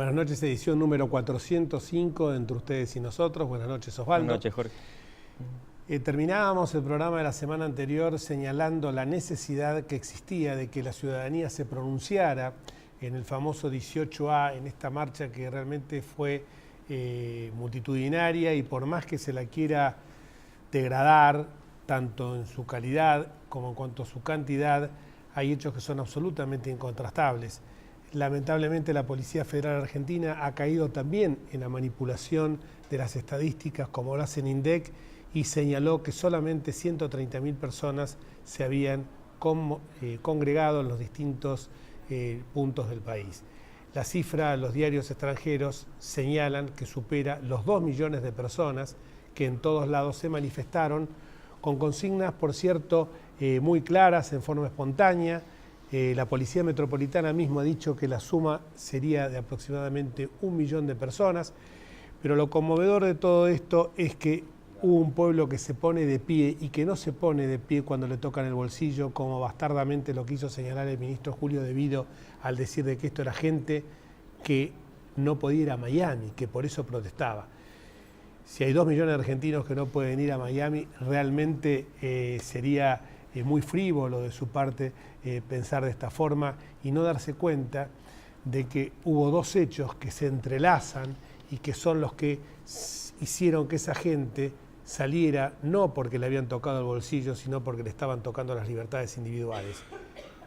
Buenas noches, edición número 405 de Entre Ustedes y Nosotros. Buenas noches, Osvaldo. Buenas noches, Jorge. Terminábamos el programa de la semana anterior señalando la necesidad que existía de que la ciudadanía se pronunciara en el famoso 18A, en esta marcha que realmente fue multitudinaria, y por más que se la quiera degradar, tanto en su calidad como en cuanto a su cantidad, hay hechos que son absolutamente incontrastables. Lamentablemente la Policía Federal Argentina ha caído también en la manipulación de las estadísticas como lo hace INDEC, y señaló que solamente 130.000 personas se habían congregado en los distintos puntos del país. La cifra, los diarios extranjeros señalan que supera los 2 millones de personas que en todos lados se manifestaron con consignas, por cierto, muy claras, en forma espontánea. La Policía Metropolitana mismo ha dicho que la suma sería de aproximadamente 1 millón de personas, pero lo conmovedor de todo esto es que hubo un pueblo que se pone de pie y que no se pone de pie cuando le tocan el bolsillo, como bastardamente lo quiso señalar el ministro Julio De Vido al decir de que esto era gente que no podía ir a Miami, que por eso protestaba. Si hay 2 millones de argentinos que no pueden ir a Miami, realmente sería muy frívolo de su parte pensar de esta forma y no darse cuenta de que hubo dos hechos que se entrelazan y que son los que hicieron que esa gente saliera, no porque le habían tocado el bolsillo, sino porque le estaban tocando las libertades individuales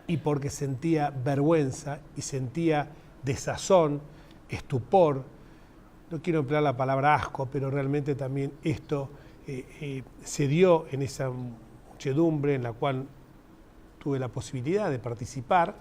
y porque sentía vergüenza y sentía desazón, estupor. No quiero emplear la palabra asco, pero realmente también esto se dio en esa muchedumbre en la cual tuve la posibilidad de participar,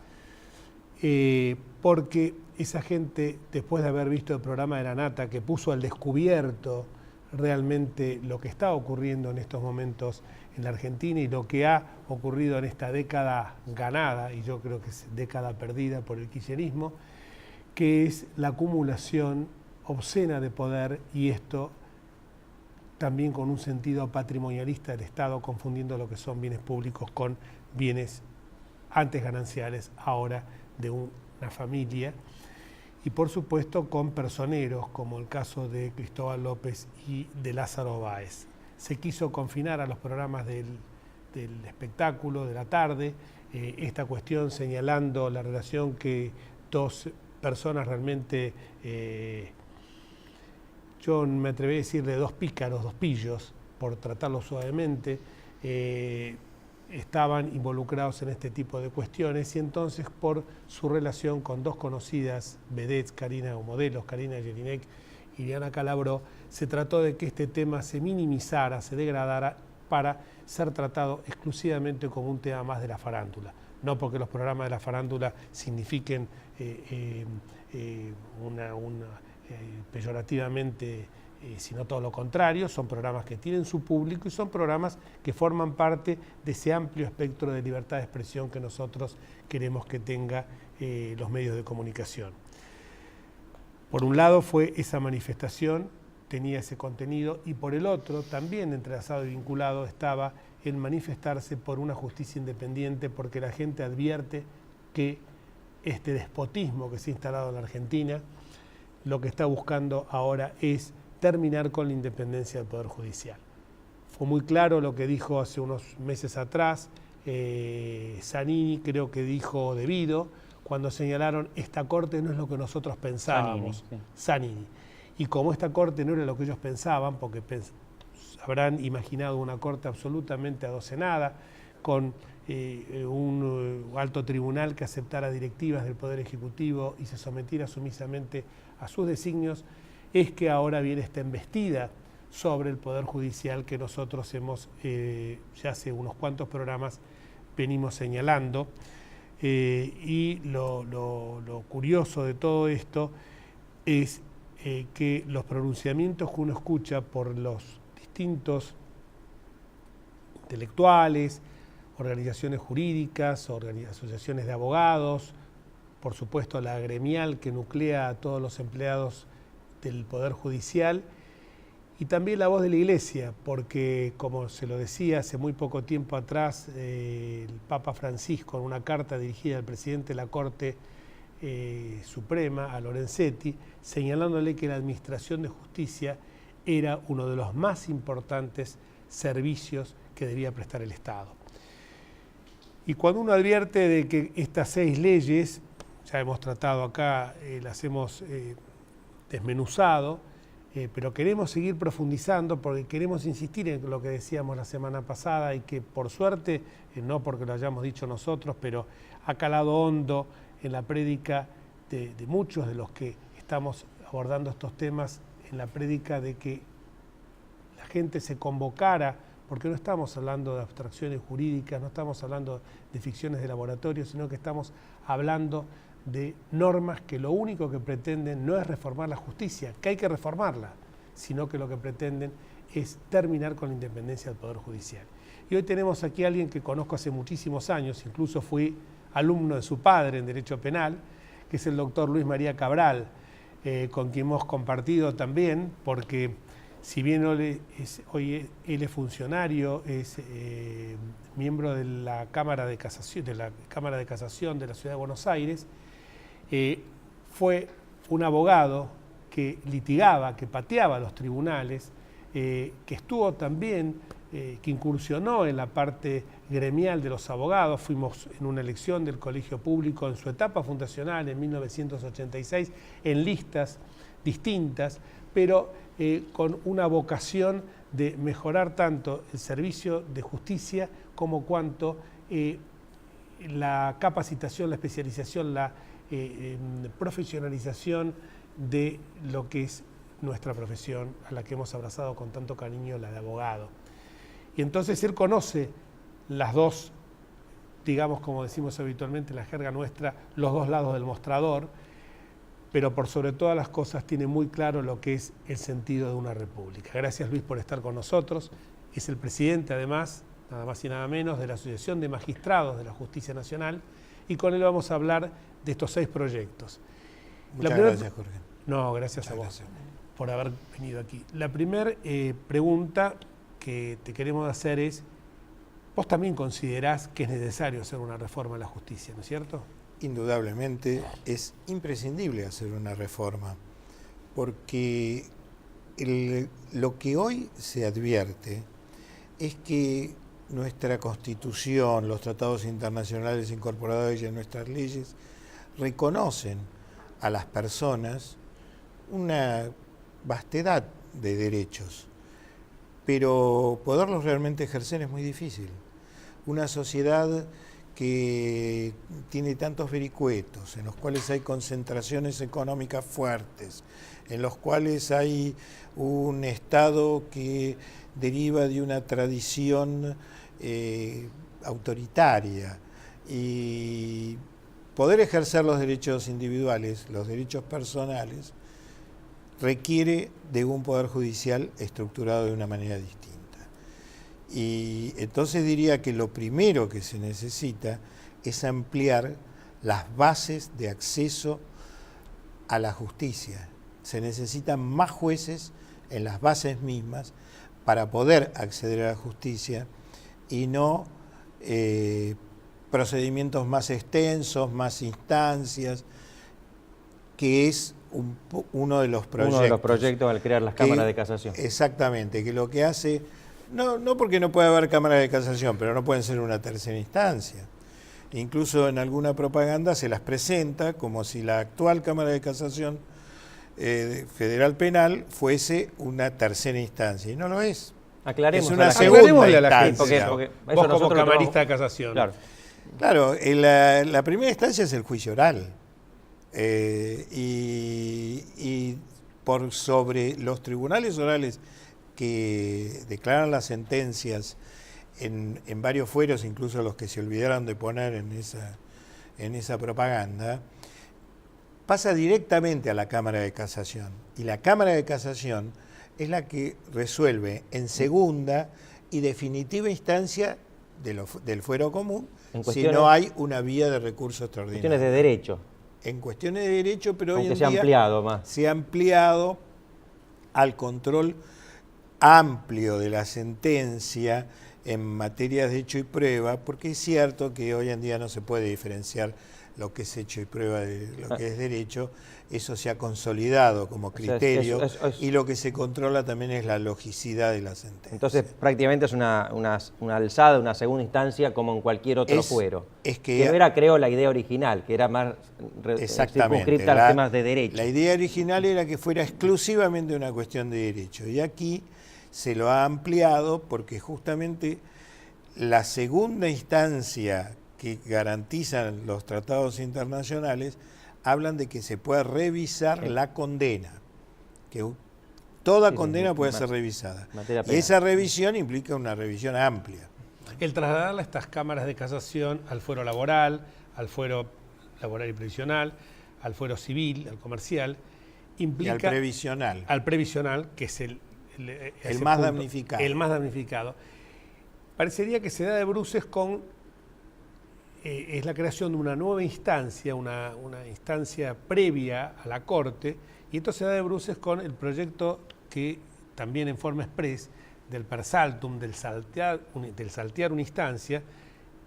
porque esa gente, después de haber visto el programa de la Nata, que puso al descubierto realmente lo que está ocurriendo en estos momentos en la Argentina y lo que ha ocurrido en esta década ganada, y yo creo que es década perdida por el kirchnerismo, que es la acumulación obscena de poder, y esto también con un sentido patrimonialista del Estado, confundiendo lo que son bienes públicos con bienes antes gananciales, ahora de una familia, y por supuesto con personeros, como el caso de Cristóbal López y de Lázaro Báez. Se quiso confinar a los programas del espectáculo, de la tarde, esta cuestión señalando la relación que dos personas realmente, yo me atreví a decirle dos pícaros, dos pillos, por tratarlo suavemente, estaban involucrados en este tipo de cuestiones, y entonces por su relación con dos conocidas vedettes, modelos, Karina Jelinek y Diana Calabró, se trató de que este tema se minimizara, se degradara para ser tratado exclusivamente como un tema más de la farándula. No porque los programas de la farándula signifiquen peyorativamente, sino todo lo contrario. Son programas que tienen su público y son programas que forman parte de ese amplio espectro de libertad de expresión que nosotros queremos que tenga los medios de comunicación. Por un lado fue esa manifestación, tenía ese contenido, y por el otro, también entrelazado y vinculado, estaba el manifestarse por una justicia independiente, porque la gente advierte que este despotismo que se ha instalado en la Argentina, lo que está buscando ahora es terminar con la independencia del Poder Judicial. Fue muy claro lo que dijo hace unos meses atrás Zanini, creo que dijo De Vido, cuando señalaron esta Corte no es lo que nosotros pensábamos. Zanini. Y como esta Corte no era lo que ellos pensaban, porque habrán imaginado una Corte absolutamente adocenada, con un alto tribunal que aceptara directivas del Poder Ejecutivo y se sometiera sumisamente a sus designios, es que ahora viene esta embestida sobre el Poder Judicial que nosotros hemos, ya hace unos cuantos programas, venimos señalando. Y lo curioso de todo esto es que los pronunciamientos que uno escucha por los distintos intelectuales, organizaciones jurídicas, asociaciones de abogados, por supuesto la gremial que nuclea a todos los empleados del Poder Judicial, y también la voz de la Iglesia, porque como se lo decía hace muy poco tiempo atrás, el Papa Francisco, en una carta dirigida al presidente de la Corte Suprema, a Lorenzetti, señalándole que la administración de justicia era uno de los más importantes servicios que debía prestar el Estado. Y cuando uno advierte de que estas 6 leyes, ya hemos tratado acá, las hemos desmenuzado, pero queremos seguir profundizando porque queremos insistir en lo que decíamos la semana pasada y que por suerte, no porque lo hayamos dicho nosotros, pero ha calado hondo en la prédica de muchos de los que estamos abordando estos temas, en la prédica de que la gente se convocara, porque no estamos hablando de abstracciones jurídicas, no estamos hablando de ficciones de laboratorio, sino que estamos hablando de normas que lo único que pretenden no es reformar la justicia, que hay que reformarla, sino que lo que pretenden es terminar con la independencia del Poder Judicial. Y hoy tenemos aquí a alguien que conozco hace muchísimos años, incluso fui alumno de su padre en Derecho Penal, que es el doctor Luis María Cabral, con quien hemos compartido también, porque si bien hoy él es funcionario, es miembro de la Cámara de Casación de la Ciudad de Buenos Aires, fue un abogado que litigaba, que pateaba los tribunales, que estuvo también, que incursionó en la parte gremial de los abogados. Fuimos en una elección del Colegio Público en su etapa fundacional en 1986, en listas distintas, pero con una vocación de mejorar tanto el servicio de justicia como cuanto la capacitación, la especialización, la profesionalización de lo que es nuestra profesión, a la que hemos abrazado con tanto cariño, la de abogado. Y entonces él conoce las dos, digamos como decimos habitualmente en la jerga nuestra, los dos lados del mostrador, pero por sobre todas las cosas tiene muy claro lo que es el sentido de una república. Gracias, Luis, por estar con nosotros. Es el presidente, además, nada más y nada menos, de la Asociación de Magistrados de la Justicia Nacional, y con él vamos a hablar de estos 6 proyectos. Muchas gracias, Jorge. No, gracias a vos por haber venido aquí. La primera pregunta que te queremos hacer es, vos también considerás que es necesario hacer una reforma en la justicia, ¿no es cierto? Indudablemente es imprescindible hacer una reforma, porque lo que hoy se advierte es que nuestra Constitución, los tratados internacionales incorporados en nuestras leyes, reconocen a las personas una vastedad de derechos, pero poderlos realmente ejercer es muy difícil. Una sociedad que tiene tantos vericuetos, en los cuales hay concentraciones económicas fuertes, en los cuales hay un Estado que deriva de una tradición autoritaria, y poder ejercer los derechos individuales, los derechos personales, requiere de un poder judicial estructurado de una manera distinta. Y entonces diría que lo primero que se necesita es ampliar las bases de acceso a la justicia. Se necesitan más jueces en las bases mismas para poder acceder a la justicia y no procedimientos más extensos, más instancias, que es uno de los proyectos. Uno de los proyectos al crear las cámaras de casación. Exactamente, que lo que hace, no porque no puede haber cámaras de casación, pero no pueden ser una tercera instancia. Incluso en alguna propaganda se las presenta como si la actual Cámara de Casación Federal Penal fuese una tercera instancia, y no lo es. Aclaremos, es una segunda instancia. Porque vos como camarista de casación. Claro, la primera instancia es el juicio oral. Y por sobre los tribunales orales que declaran las sentencias en varios fueros, incluso los que se olvidaron de poner en esa propaganda, pasa directamente a la Cámara de Casación. Y la Cámara de Casación es la que resuelve en segunda y definitiva instancia del fuero común, si no hay una vía de recurso extraordinario. Cuestiones de derecho. En cuestiones de derecho, pero aunque hoy en día se ha ampliado al control amplio de la sentencia en materias de hecho y prueba, porque es cierto que hoy en día no se puede diferenciar lo que es hecho y prueba de lo que es derecho. Eso se ha consolidado como criterio, y lo que se controla también es la logicidad de la sentencia. Entonces prácticamente es una alzada, una segunda instancia como en cualquier otro fuero. Que no era, creo, la idea original, que era más circunscripta a los temas de derecho. La idea original era que fuera exclusivamente una cuestión de derecho, y aquí se lo ha ampliado porque justamente la segunda instancia que garantizan los tratados internacionales hablan de que se puede revisar la condena, que toda condena puede ser revisada. Y esa revisión implica una revisión amplia. El trasladar a estas cámaras de casación al fuero laboral y previsional, al fuero civil, al comercial, implica... Y al previsional. Al previsional, que es el más damnificado. El más damnificado. Parecería que se da de bruces con... es la creación de una nueva instancia, una instancia previa a la Corte, y esto se da de bruces con el proyecto que también en forma express del per saltum, del saltear una instancia,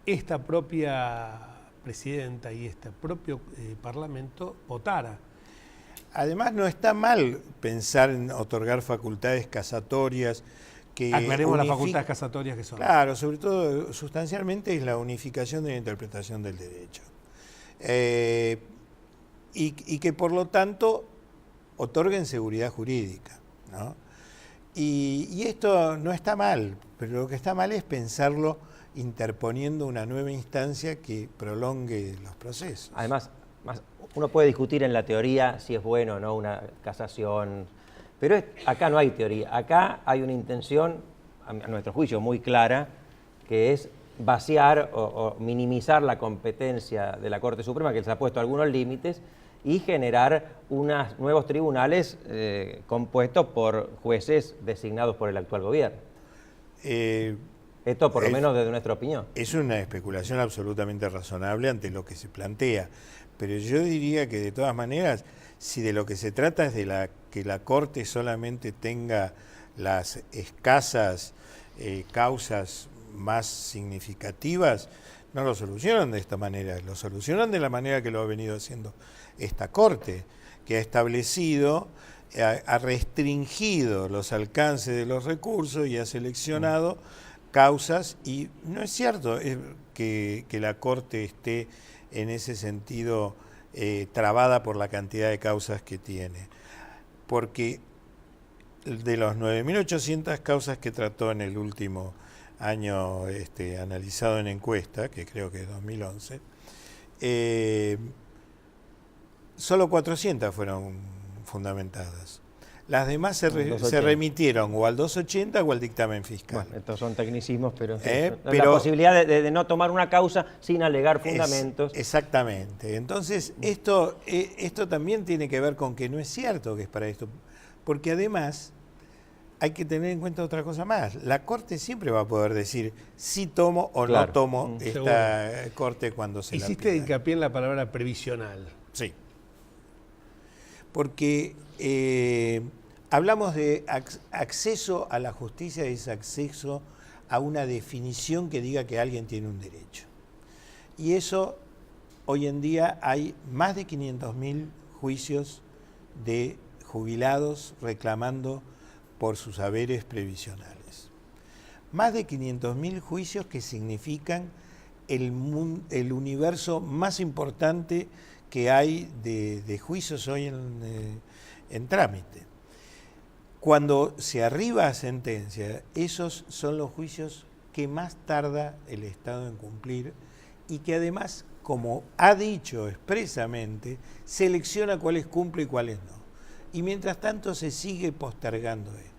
esta propia presidenta y este propio Parlamento votara. Además, no está mal pensar en otorgar facultades casatorias. Aclaremos las facultades casatorias que son. Claro, sobre todo, sustancialmente, es la unificación de la interpretación del derecho. Y que, por lo tanto, otorguen seguridad jurídica, ¿no? Y esto no está mal, pero lo que está mal es pensarlo interponiendo una nueva instancia que prolongue los procesos. Además, uno puede discutir en la teoría si es bueno o no una casación, pero acá no hay teoría, acá hay una intención, a nuestro juicio, muy clara, que es vaciar o minimizar la competencia de la Corte Suprema, que les ha puesto algunos límites, y generar unos nuevos tribunales compuestos por jueces designados por el actual gobierno. Esto por lo menos desde nuestra opinión. Es una especulación absolutamente razonable ante lo que se plantea, pero yo diría que de todas maneras, si de lo que se trata es de que la Corte solamente tenga las escasas causas más significativas, no lo solucionan de esta manera, lo solucionan de la manera que lo ha venido haciendo esta Corte, que ha establecido, ha restringido los alcances de los recursos y ha seleccionado causas, y no es cierto que la Corte esté en ese sentido trabada por la cantidad de causas que tiene, porque de los 9.800 causas que trató en el último año analizado en encuesta, que creo que es 2011, solo 400 fueron fundamentadas. Las demás se remitieron o al 280 o al dictamen fiscal. Bueno, estos son tecnicismos, pero la posibilidad de no tomar una causa sin alegar fundamentos. Exactamente. Entonces, esto también tiene que ver con que no es cierto que es para esto, porque además hay que tener en cuenta otra cosa más. La Corte siempre va a poder decir si tomo o no tomo esta Corte cuando se la pida. Hiciste hincapié en la palabra previsional. Sí. Porque hablamos de acceso a la justicia, es acceso a una definición que diga que alguien tiene un derecho. Y eso, hoy en día hay más de 500.000 juicios de jubilados reclamando por sus haberes previsionales. Más de 500.000 juicios que significan el universo más importante que hay de juicios hoy en trámite. Cuando se arriba a sentencia, esos son los juicios que más tarda el Estado en cumplir, y que además, como ha dicho expresamente, selecciona cuáles cumple y cuáles no. Y mientras tanto se sigue postergando esto.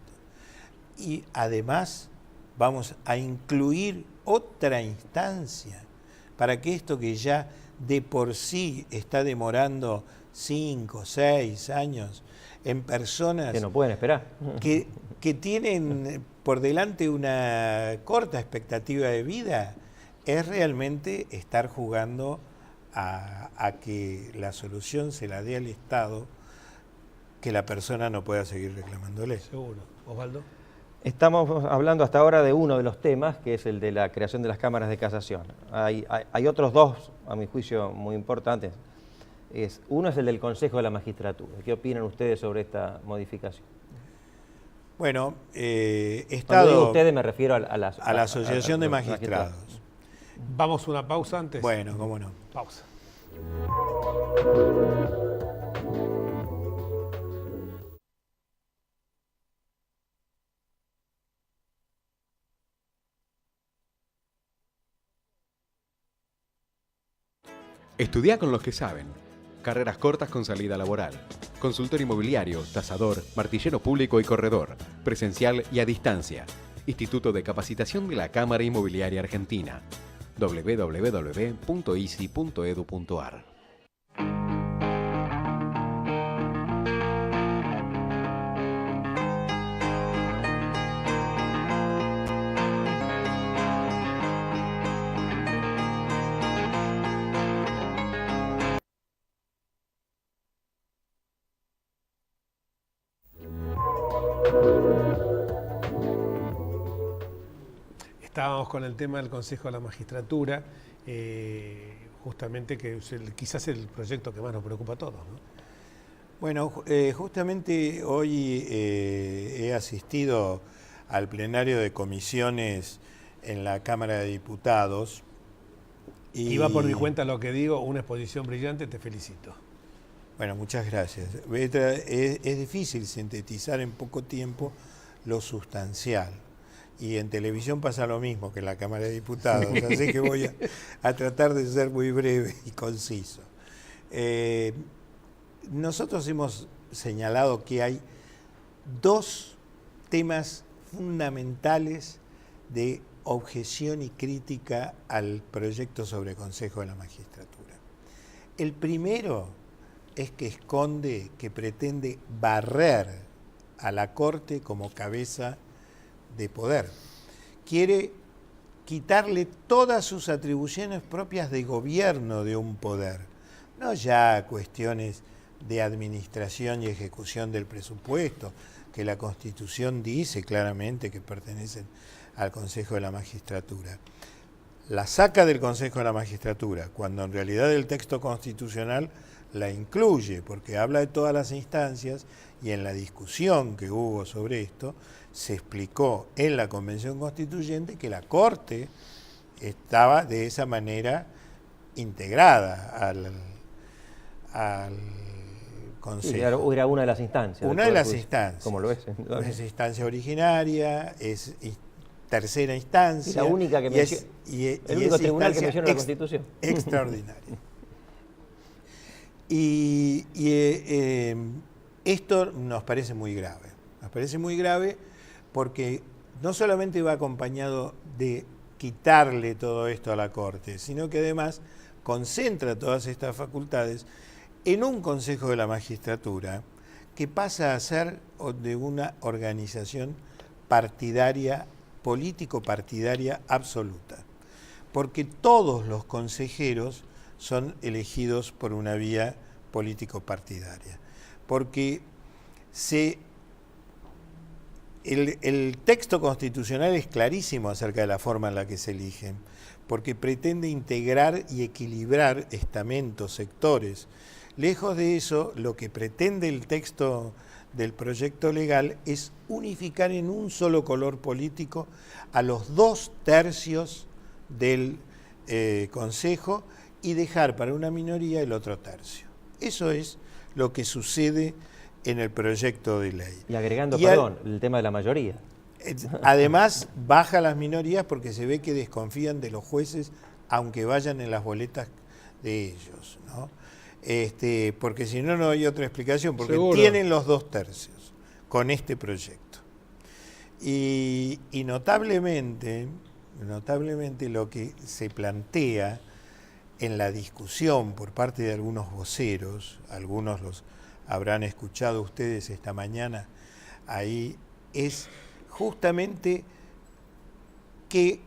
Y además vamos a incluir otra instancia para que esto que ya de por sí está demorando 5, 6 años en personas que no pueden esperar, que tienen por delante una corta expectativa de vida, es realmente estar jugando a que la solución se la dé al Estado, que la persona no pueda seguir reclamándole. Seguro. Osvaldo. Estamos hablando hasta ahora de uno de los temas, que es el de la creación de las cámaras de casación. Hay otros dos, a mi juicio, muy importantes. Uno es el del Consejo de la Magistratura. ¿Qué opinan ustedes sobre esta modificación? Bueno, Cuando digo ustedes me refiero a la Asociación de Magistrados. ¿Vamos a una pausa antes? Bueno, cómo no. Pausa. Estudia con los que saben. Carreras cortas con salida laboral. Consultor inmobiliario, tasador, martillero público y corredor. Presencial y a distancia. Instituto de Capacitación de la Cámara Inmobiliaria Argentina. www.isi.edu.ar. Estábamos con el tema del Consejo de la Magistratura, justamente que es quizás el proyecto que más nos preocupa a todos, ¿no? Bueno, justamente hoy he asistido al plenario de comisiones en la Cámara de Diputados. Y va por mi cuenta lo que digo, una exposición brillante, te felicito. Bueno, muchas gracias. Es difícil sintetizar en poco tiempo lo sustancial. Y en televisión pasa lo mismo que en la Cámara de Diputados, así que voy a tratar de ser muy breve y conciso. Nosotros hemos señalado que hay dos temas fundamentales de objeción y crítica al proyecto sobre Consejo de la Magistratura. El primero es que esconde, que pretende barrer a la Corte como cabeza de poder. Quiere quitarle todas sus atribuciones propias de gobierno de un poder, no ya cuestiones de administración y ejecución del presupuesto, que la Constitución dice claramente que pertenecen al Consejo de la Magistratura. La saca del Consejo de la Magistratura, cuando en realidad el texto constitucional la incluye, porque habla de todas las instancias, y en la discusión que hubo sobre esto, se explicó en la Convención Constituyente que la Corte estaba de esa manera integrada al Consejo. Sí, era una de las instancias. Una de las instancias. Como lo es. Es instancia originaria, es tercera instancia. Y la única que menciona. El único tribunal que menciona la Constitución. Extraordinaria. Y esto nos parece muy grave. Nos parece muy grave porque no solamente va acompañado de quitarle todo esto a la Corte, sino que además concentra todas estas facultades en un Consejo de la Magistratura que pasa a ser de una organización partidaria, político-partidaria absoluta, porque todos los consejeros son elegidos por una vía político-partidaria, porque el texto constitucional es clarísimo acerca de la forma en la que se eligen, porque pretende integrar y equilibrar estamentos, sectores. Lejos de eso, lo que pretende el texto del proyecto legal es unificar en un solo color político a los 2/3 del Consejo y dejar para una minoría el otro tercio. Eso es lo que sucede en el proyecto de ley. Y agregando, perdón, el tema de la mayoría. Además, baja las minorías porque se ve que desconfían de los jueces, aunque vayan en las boletas de ellos, ¿no? Porque si no, no hay otra explicación, porque seguro tienen los 2/3 con este proyecto. Y notablemente lo que se plantea en la discusión por parte de algunos voceros, algunos los habrán escuchado ustedes esta mañana ahí, es justamente que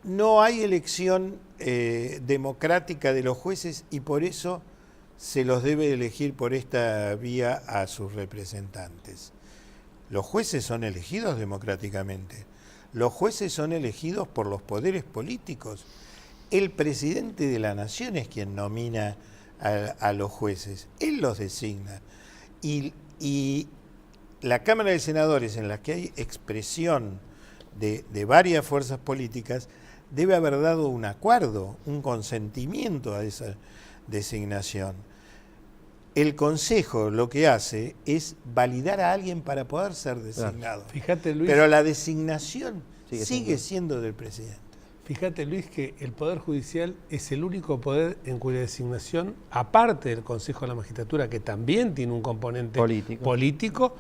no hay elección democrática de los jueces y por eso se los debe elegir por esta vía a sus representantes. Los jueces son elegidos democráticamente. Los jueces son elegidos por los poderes políticos. El presidente de la nación es quien nomina a los jueces. Él los designa. Y la Cámara de Senadores, en la que hay expresión de varias fuerzas políticas, debe haber dado un acuerdo, un consentimiento a esa designación. El Consejo lo que hace es validar a alguien para poder ser designado. Fíjate, Luis, pero la designación sigue siendo del presidente. Fíjate, Luis, que el Poder Judicial es el único poder en cuya designación, aparte del Consejo de la Magistratura, que también tiene un componente político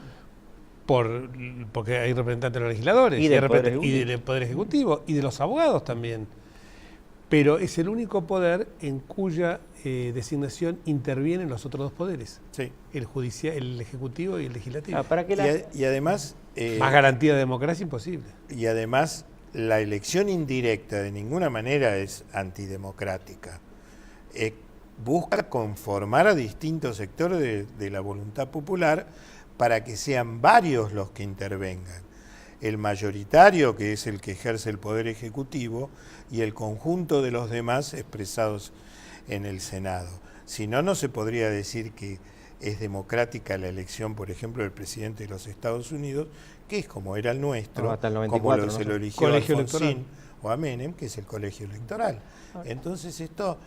porque hay representantes de los legisladores y del Poder Ejecutivo y de los abogados también. Pero es el único poder en cuya designación intervienen los otros dos poderes, sí. El judicial, el ejecutivo y el legislativo. Y además... más garantía de democracia imposible. Y además la elección indirecta de ninguna manera es antidemocrática. Busca conformar a distintos sectores de la voluntad popular para que sean varios los que intervengan. El mayoritario, que es el que ejerce el poder ejecutivo, y el conjunto de los demás expresados en el Senado. Si no, no se podría decir que es democrática la elección, por ejemplo, del presidente de los Estados Unidos, que es como era el nuestro, hasta el 94, como se lo eligió Colegio Alfonsín electoral. o a Menem, que es el colegio electoral. Entonces esto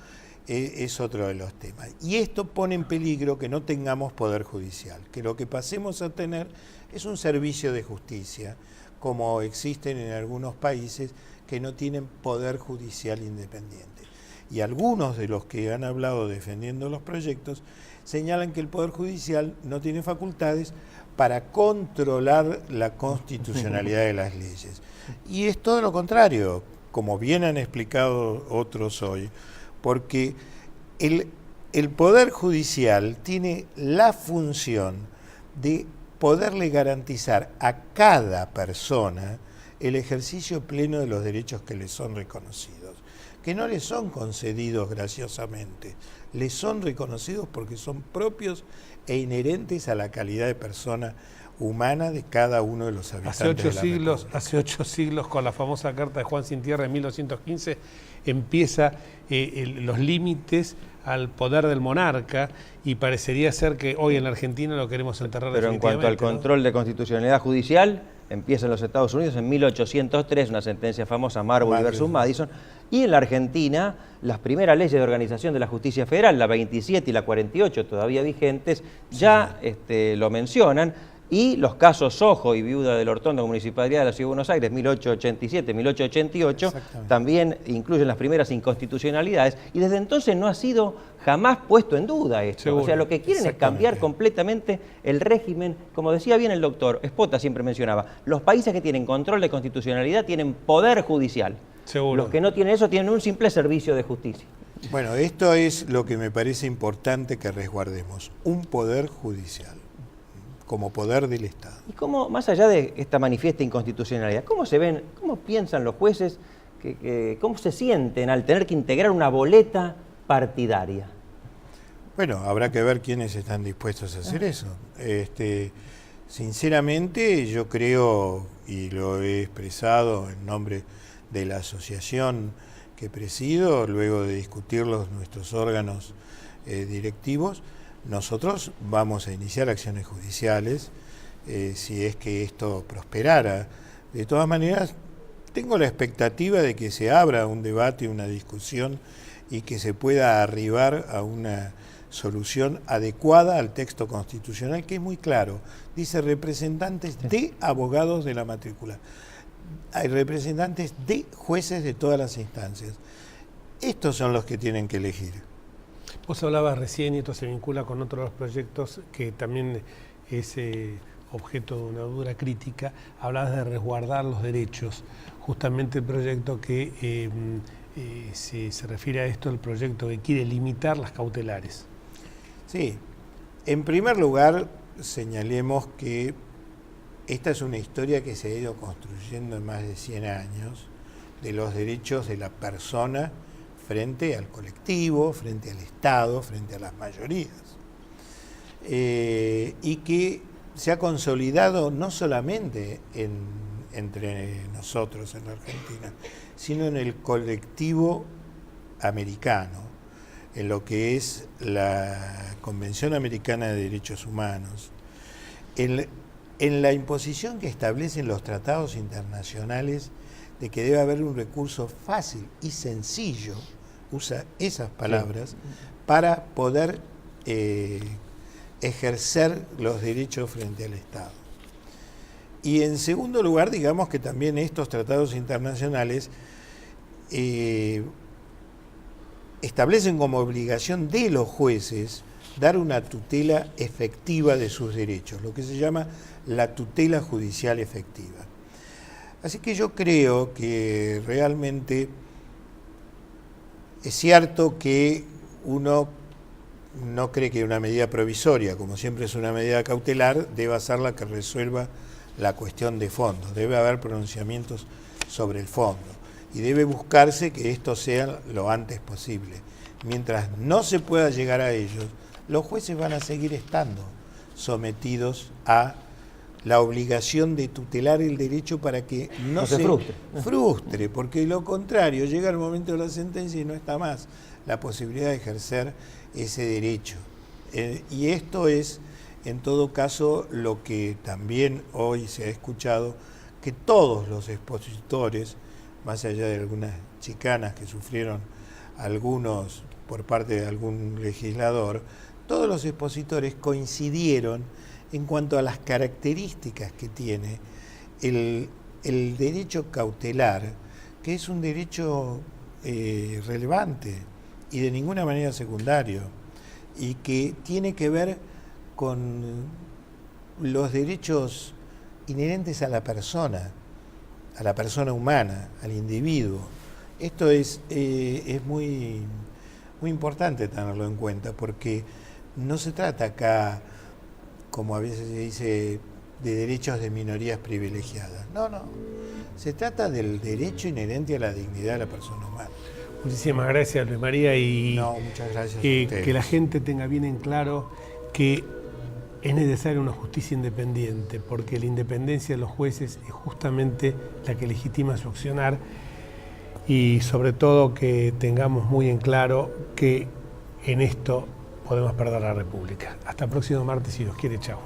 es otro de los temas. Y esto pone en peligro que no tengamos poder judicial, que lo que pasemos a tener es un servicio de justicia, como existen en algunos países que no tienen poder judicial independiente. Y algunos de los que han hablado defendiendo los proyectos señalan que el Poder Judicial no tiene facultades para controlar la constitucionalidad de las leyes. Y es todo lo contrario, como bien han explicado otros hoy, porque el Poder Judicial tiene la función de poderle garantizar a cada persona el ejercicio pleno de los derechos que le son reconocidos, que no le son concedidos graciosamente, le son reconocidos porque son propios e inherentes a la calidad de persona humana de cada uno de los habitantes de la República. Hace 8 siglos, con la famosa Carta de Juan Sin Tierra en 1215, empieza los límites al poder del monarca, y parecería ser que hoy en la Argentina lo queremos enterrar. Pero en cuanto al control de constitucionalidad judicial, empieza en los Estados Unidos en 1803, una sentencia famosa, Marbury versus Madison, y en la Argentina las primeras leyes de organización de la justicia federal, la 27 y la 48, todavía vigentes, ya lo mencionan. Y los casos Sojo y Viuda del Hortondo, Municipalidad de la Ciudad de Buenos Aires, 1887, 1888, también incluyen las primeras inconstitucionalidades. Y desde entonces no ha sido jamás puesto en duda esto. Seguro. O sea, lo que quieren es cambiar completamente el régimen. Como decía bien el doctor Espota, siempre mencionaba, los países que tienen control de constitucionalidad tienen poder judicial. Seguro. Los que no tienen eso tienen un simple servicio de justicia. Bueno, esto es lo que me parece importante que resguardemos, un poder judicial como poder del Estado. Y cómo, más allá de esta manifiesta inconstitucionalidad, ¿cómo se ven, cómo piensan los jueces, cómo se sienten al tener que integrar una boleta partidaria? Bueno, habrá que ver quiénes están dispuestos a hacer eso. Sinceramente, yo creo, y lo he expresado en nombre de la asociación que presido, luego de discutirlos nuestros órganos directivos, nosotros vamos a iniciar acciones judiciales si es que esto prosperara. De todas maneras, tengo la expectativa de que se abra un debate, una discusión y que se pueda arribar a una solución adecuada al texto constitucional, que es muy claro. Dice representantes de abogados de la matrícula. Hay representantes de jueces de todas las instancias. Estos son los que tienen que elegir. Vos hablabas recién, y esto se vincula con otros proyectos que también es objeto de una dura crítica, hablabas de resguardar los derechos. Justamente el proyecto que se refiere a esto, el proyecto que quiere limitar las cautelares. Sí, en primer lugar señalemos que esta es una historia que se ha ido construyendo en más de 100 años, de los derechos de la persona frente al colectivo, frente al Estado, frente a las mayorías. Y que se ha consolidado no solamente entre nosotros en la Argentina, sino en el colectivo americano, en lo que es la Convención Americana de Derechos Humanos, en la imposición que establecen los tratados internacionales de que debe haber un recurso fácil y sencillo, usa esas palabras, sí, para poder ejercer los derechos frente al Estado. Y en segundo lugar, digamos que también estos tratados internacionales establecen como obligación de los jueces dar una tutela efectiva de sus derechos, lo que se llama la tutela judicial efectiva. Así que yo creo que realmente es cierto que uno no cree que una medida provisoria, como siempre es una medida cautelar, deba ser la que resuelva la cuestión de fondo. Debe haber pronunciamientos sobre el fondo y debe buscarse que esto sea lo antes posible. Mientras no se pueda llegar a ellos, los jueces van a seguir estando sometidos a la obligación de tutelar el derecho para que no se frustre, porque de lo contrario, llega el momento de la sentencia y no está más la posibilidad de ejercer ese derecho. Y esto es, en todo caso, lo que también hoy se ha escuchado, que todos los expositores, más allá de algunas chicanas que sufrieron algunos por parte de algún legislador, todos los expositores coincidieron en cuanto a las características que tiene el derecho cautelar, que es un derecho relevante y de ninguna manera secundario, y que tiene que ver con los derechos inherentes a la persona humana, al individuo. Esto es muy importante tenerlo en cuenta, porque no se trata acá, como a veces se dice, de derechos de minorías privilegiadas. No, se trata del derecho inherente a la dignidad de la persona humana. Muchísimas gracias, Luis María, y muchas gracias a ustedes. Que la gente tenga bien en claro que es necesaria una justicia independiente, porque la independencia de los jueces es justamente la que legitima su accionar, y sobre todo que tengamos muy en claro que en esto podemos perder la República. Hasta el próximo martes, si Dios quiere. Chao.